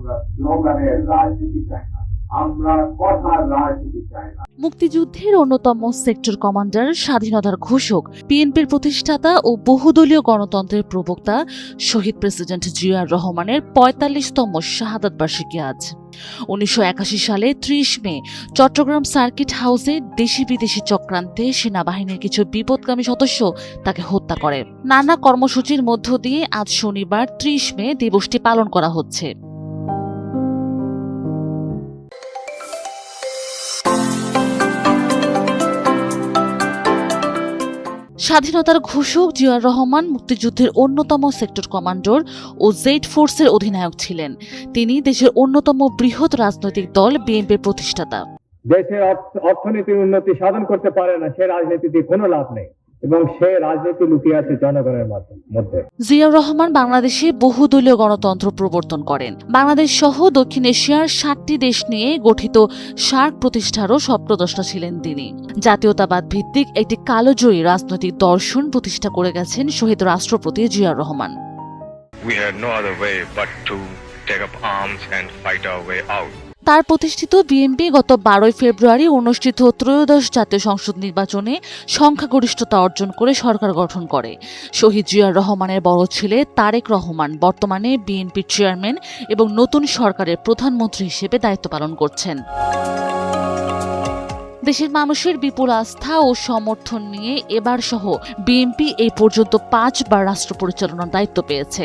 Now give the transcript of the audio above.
আমরা স্লোগানের রাজনীতি চাই না, আমরা কথার রাজনীতি চাই না। মুক্তিযুদ্ধের অন্যতম সেক্টর কমান্ডার, স্বাধীনতার ঘোষক, বিএনপির প্রতিষ্ঠাতা ও বহুদলীয় গণতন্ত্রের প্রবক্তা শহীদ প্রেসিডেন্ট জিয়াউর রহমানের ৪৫তম শাহাদাত বার্ষিকী আজ। ১৯৮১ সালে ৩০ মে চট্টগ্রাম সার্কিট হাউসে দেশি বিদেশি চক্রান্তে সেনাবাহিনীর কিছু বিপদগামী সদস্য তাকে হত্যা করে। নানা কর্মসূচির মধ্য দিয়ে আজ শনিবার ৩০ মে দিবসটি পালন করা হচ্ছে। স্বাধীনতার ঘোষক জিয়াউর রহমান মুক্তিযুদ্ধের অন্যতম সেক্টর কমান্ডার ও জেড ফোর্সের অধিনায়ক ছিলেন। তিনি দেশের অন্যতম বৃহৎ রাজনৈতিক দল বিএনপির প্রতিষ্ঠাতা। দেশের অর্থনীতির উন্নতি সাধন করতে পারে না সে রাজনীতিতে কোনো লাভ নেই, এবং সে রাজনীতি লুকিয়ে আছে জনগণের মধ্যে। জিয়াউর রহমান বাংলাদেশে বহুদলীয় গণতন্ত্র প্রবর্তন করেন। বাংলাদেশ সহ দক্ষিণ এশিয়ার ৭টি দেশ নিয়ে গঠিত সার্ক প্রতিষ্ঠারও স্বপ্নদ্রষ্টা ছিলেন তিনি। জাতীয়তাবাদ ভিত্তিক একটি কালোজয়ী রাজনৈতিক দর্শন প্রতিষ্ঠা করে গেছেন শহীদ রাষ্ট্রপতি Ziaur Rahman. We had no other way but to take up arms and fight our way out. তার প্রতিষ্ঠিত বিএনপি গত ১২ ফেব্রুয়ারি অনুষ্ঠিত ত্রয়োদশ জাতীয় সংসদ নির্বাচনে সংখ্যাগরিষ্ঠতা অর্জন করে সরকার গঠন করে। শহীদ জিয়াউর রহমানের বড় ছেলে তারেক রহমান বর্তমানে বিএনপির চেয়ারম্যান এবং নতুন সরকারের প্রধানমন্ত্রী হিসেবে দায়িত্ব পালন করছেন। দেশের মানুষের বিপুল আস্থা ও সমর্থন নিয়ে এবার সহ বিএনপি এই পর্যন্ত ৫ বার রাষ্ট্র পরিচালনার দায়িত্ব পেয়েছে।